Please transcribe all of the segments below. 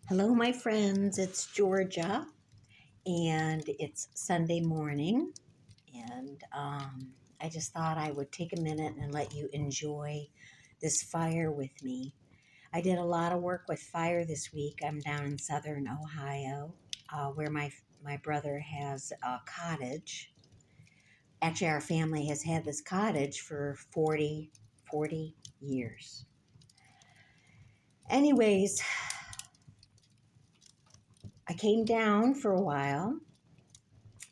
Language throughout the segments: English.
Hello, my friends. It's Georgia, and it's Sunday morning. And I just thought I would take a minute and let you enjoy this fire with me. I did a lot of work with fire this week. I'm down in southern Ohio, where my brother has a cottage. Actually, our family has had this cottage for 40 years. Anyways, I came down for a while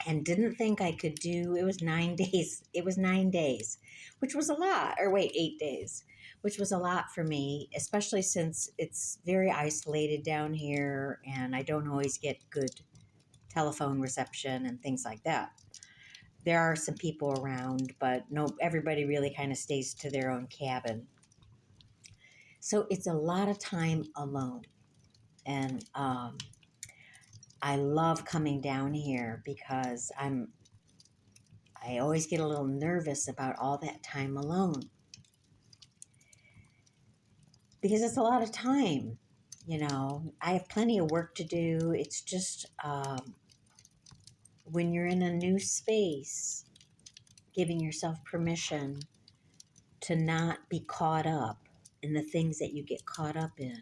and didn't think I could do. It was 9 days. It was 9 days, which was a lot. Or wait, 8 days, which was a lot for me, especially since it's very isolated down here and I don't always get good telephone reception and things like that. There are some people around, but no, everybody really kind of stays to their own cabin. So it's a lot of time alone. And I love coming down here because I always get a little nervous about all that time alone because it's a lot of time. I have plenty of work to do. It's just when you're in a new space, giving yourself permission to not be caught up in the things that you get caught up in.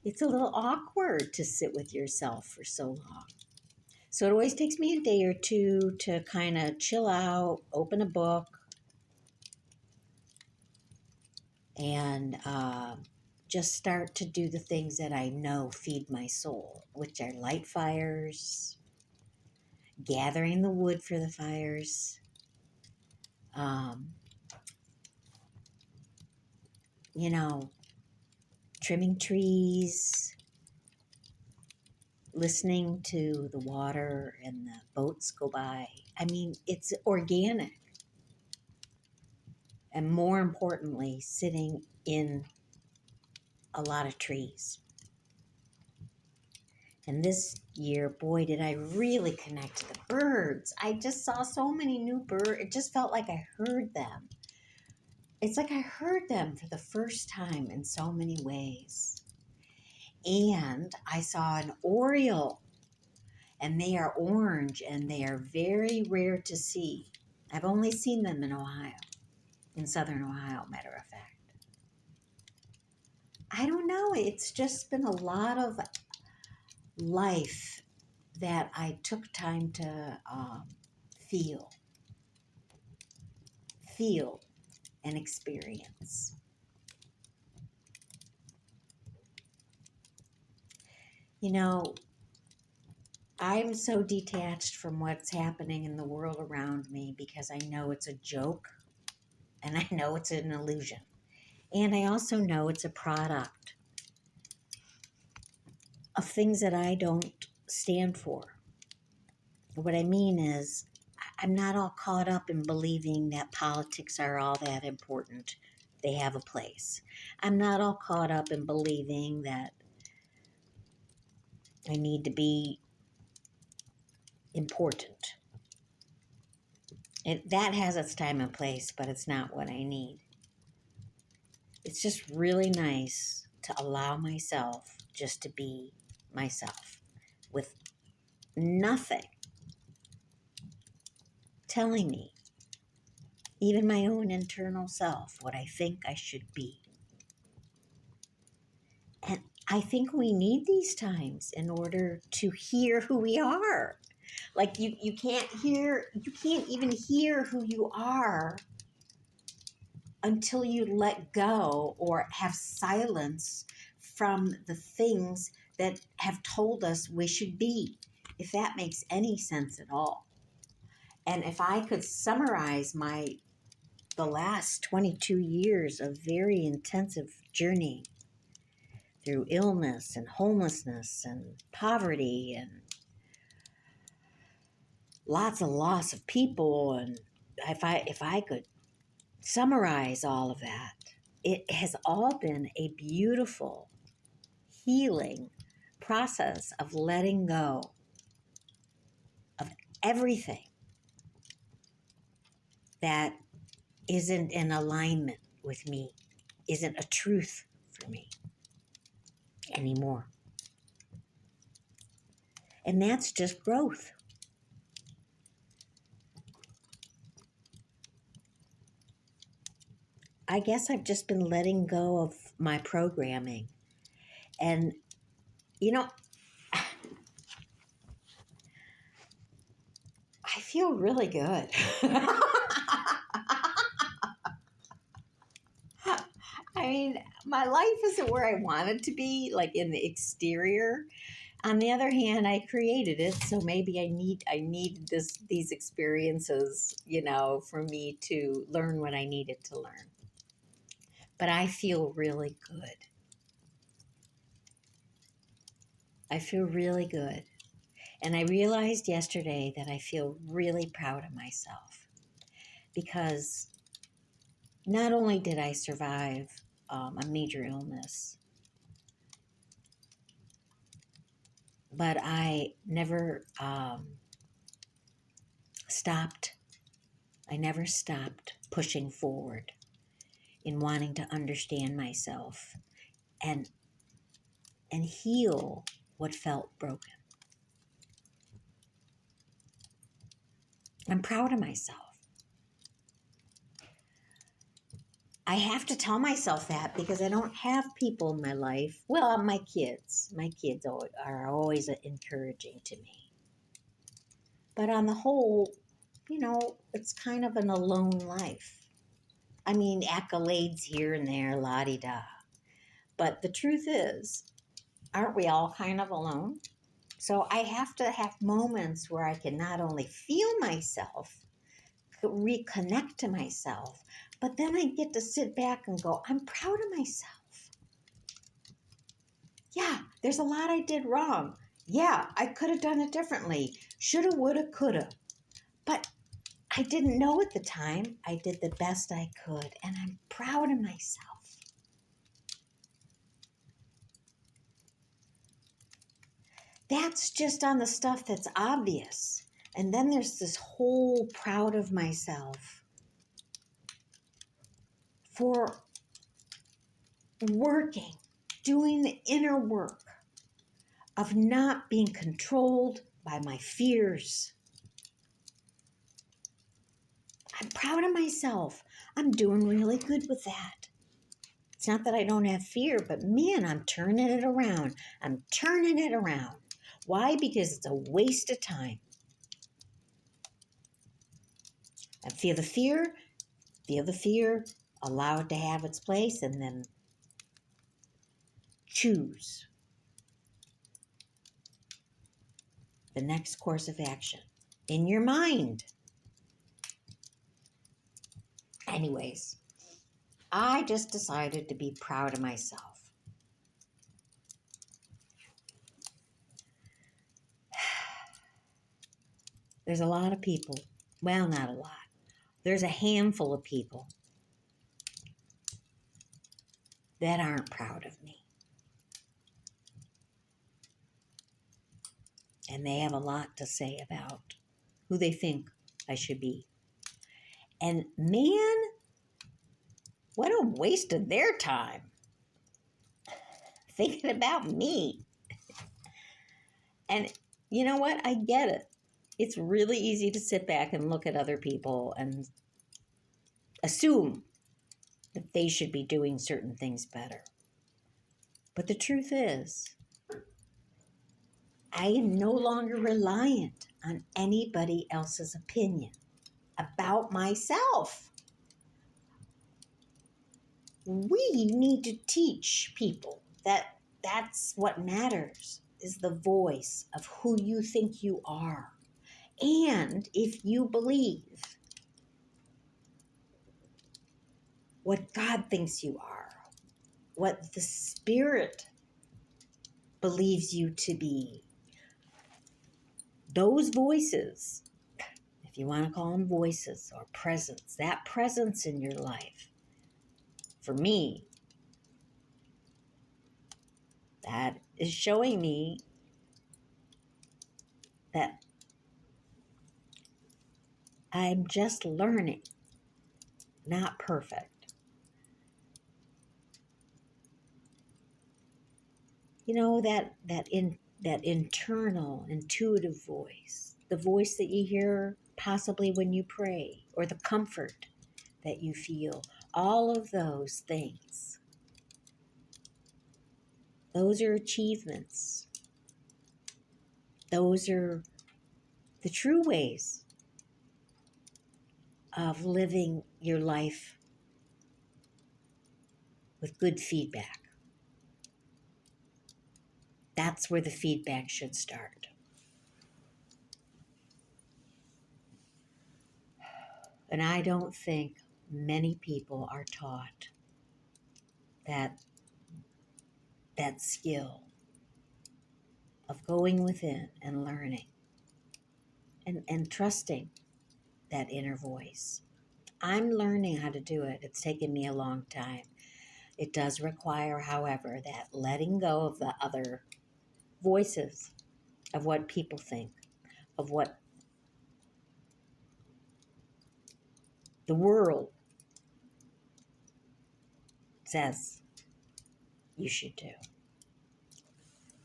It's a little awkward to sit with yourself for so long. So it always takes me a day or two to kind of chill out, open a book, and just start to do the things that I know feed my soul, which are light fires, gathering the wood for the fires, um, trimming trees, listening to the water and the boats go by. I mean, it's organic. And more importantly, sitting in a lot of trees. And this year, boy, did I really connect to the birds. I just saw so many new birds. It just felt like I heard them. It's like I heard them for the first time in so many ways. And I saw an oriole, and they are orange, and they are very rare to see. I've only seen them in Ohio, in southern Ohio, matter of fact. I don't know. It's just been a lot of life that I took time to feel and experience. I'm so detached from what's happening in the world around me because I know it's a joke and I know it's an illusion. And I also know it's a product of things that I don't stand for. What I mean is, I'm not all caught up in believing that politics are all that important. They have a place. I'm not all caught up in believing that I need to be important. That has its time and place, but it's not what I need. It's just really nice to allow myself just to be myself with nothing telling me, even my own internal self, what I think I should be. And I think we need these times in order to hear who we are. Like you can't even hear who you are until you let go or have silence from the things that have told us we should be, if that makes any sense at all. And if I could summarize the last 22 years of very intensive journey through illness and homelessness and poverty and lots of loss of people, and if I could summarize all of that, it has all been a beautiful healing process of letting go of everything that isn't in alignment with me, isn't a truth for me anymore. And that's just growth. I guess I've just been letting go of my programming. And, you know, I feel really good. I mean, my life isn't where I want it to be, like in the exterior. On the other hand, I created it, so maybe I need these experiences, for me to learn what I needed to learn. But I feel really good. I feel really good. And I realized yesterday that I feel really proud of myself because not only did I survive a major illness, but I never stopped. I never stopped pushing forward in wanting to understand myself and heal what felt broken. I'm proud of myself. I have to tell myself that because I don't have people in my life. Well, my kids. My kids are always encouraging to me. But on the whole, it's kind of an alone life. I mean, accolades here and there, la-di-da. But the truth is, aren't we all kind of alone? So I have to have moments where I can not only feel myself, reconnect to myself, but then I get to sit back and go, I'm proud of myself. Yeah, there's a lot I did wrong. Yeah, I could have done it differently. Shoulda, woulda, coulda. But I didn't know at the time. I did the best I could, and I'm proud of myself. That's just on the stuff that's obvious. And then there's this whole proud of myself for working, doing the inner work of not being controlled by my fears. I'm proud of myself. I'm doing really good with that. It's not that I don't have fear, but man, I'm turning it around. I'm turning it around. Why? Because it's a waste of time. I feel the fear, allow it to have its place, and then choose the next course of action in your mind. Anyways, I just decided to be proud of myself. There's a lot of people, well, not a lot. There's a handful of people that aren't proud of me. And they have a lot to say about who they think I should be. And man, what a waste of their time thinking about me. And you know what? I get it. It's really easy to sit back and look at other people and assume that they should be doing certain things better. But the truth is, I am no longer reliant on anybody else's opinion about myself. We need to teach people that that's what matters, is the voice of who you think you are. And if you believe what God thinks you are, what the Spirit believes you to be, those voices, if you want to call them voices or presence, that presence in your life, for me, that is showing me that I'm just learning, not perfect. You know, that that internal, intuitive voice, the voice that you hear possibly when you pray, or the comfort that you feel, all of those things, those are achievements. Those are the true ways of living your life with good feedback. That's where the feedback should start. And I don't think many people are taught that skill of going within and learning and trusting that inner voice. I'm learning how to do it. It's taken me a long time. It does require, however, that letting go of the other voices, of what people think, of what the world says you should do.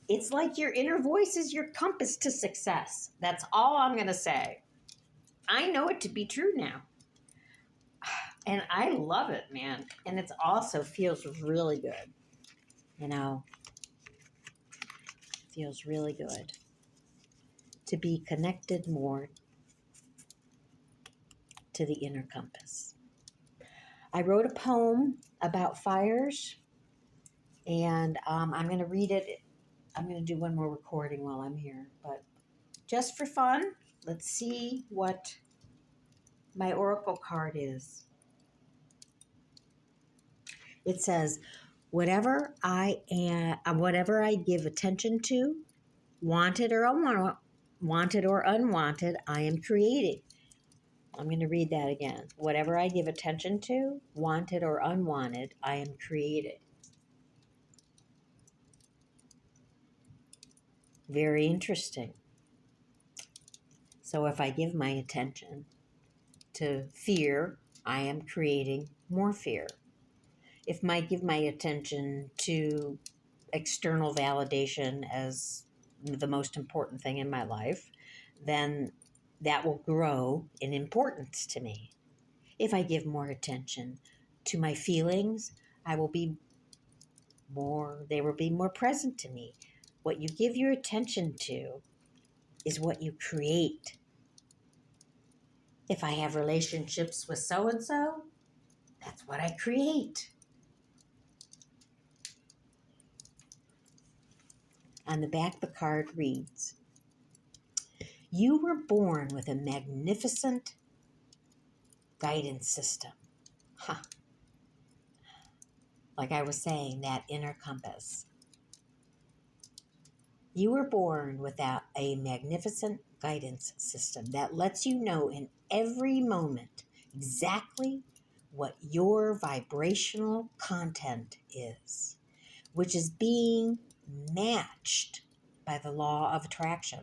It's like your inner voice is your compass to success. That's all I'm going to say. I know it to be true now. And I love it, man. And it also feels really good. You know, feels really good to be connected more to the inner compass. I wrote a poem about fires, and I'm going to read it. I'm going to do one more recording while I'm here, but just for fun, let's see what my oracle card is. It says, whatever I give attention to, wanted or unwanted, I am creating. I'm going to read that again. Whatever I give attention to, wanted or unwanted, I am creating. Very interesting. So if I give my attention to fear, I am creating more fear. If I give my attention to external validation as the most important thing in my life, then that will grow in importance to me. If I give more attention to my feelings, they will be more present to me. What you give your attention to is what you create. If I have relationships with so and so, that's what I create. On the back, the card reads, you were born with a magnificent guidance system. Huh. Like I was saying, that inner compass. You were born without a magnificent guidance system that lets you know in every moment exactly what your vibrational content is, which is being matched by the law of attraction.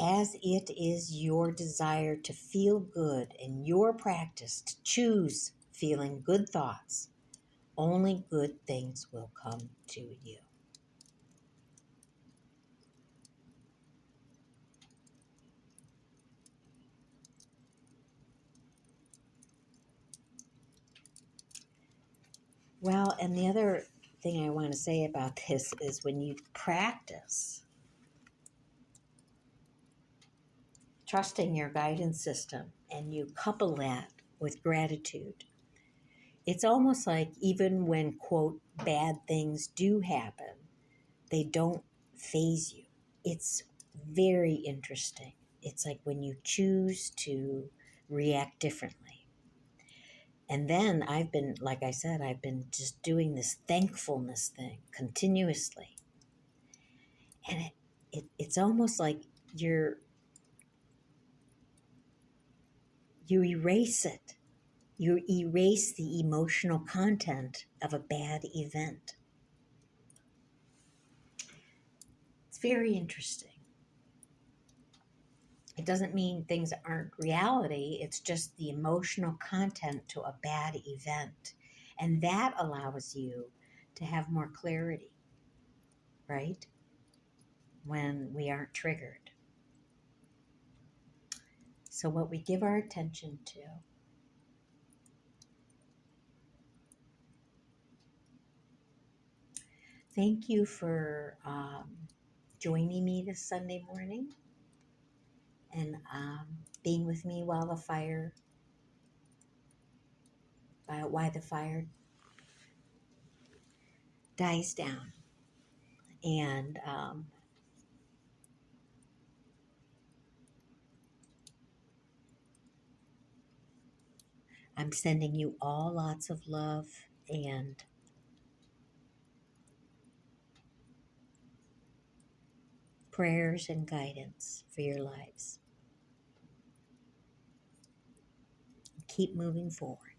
As it is your desire to feel good in your practice to choose feeling good thoughts, only good things will come to you. Well, and the other thing I want to say about this is when you practice trusting your guidance system and you couple that with gratitude, it's almost like even when, quote, bad things do happen, they don't faze you. It's very interesting. It's like when you choose to react differently. And then like I said, I've been just doing this thankfulness thing continuously. And it's almost like you erase it. You erase the emotional content of a bad event. It's very interesting. It doesn't mean things aren't reality. It's just the emotional content to a bad event. And that allows you to have more clarity, right? when we aren't triggered. So, what we give our attention to. Thank you for joining me this Sunday morning and being with me while the fire dies down. And I'm sending you all lots of love and prayers and guidance for your lives. Keep moving forward.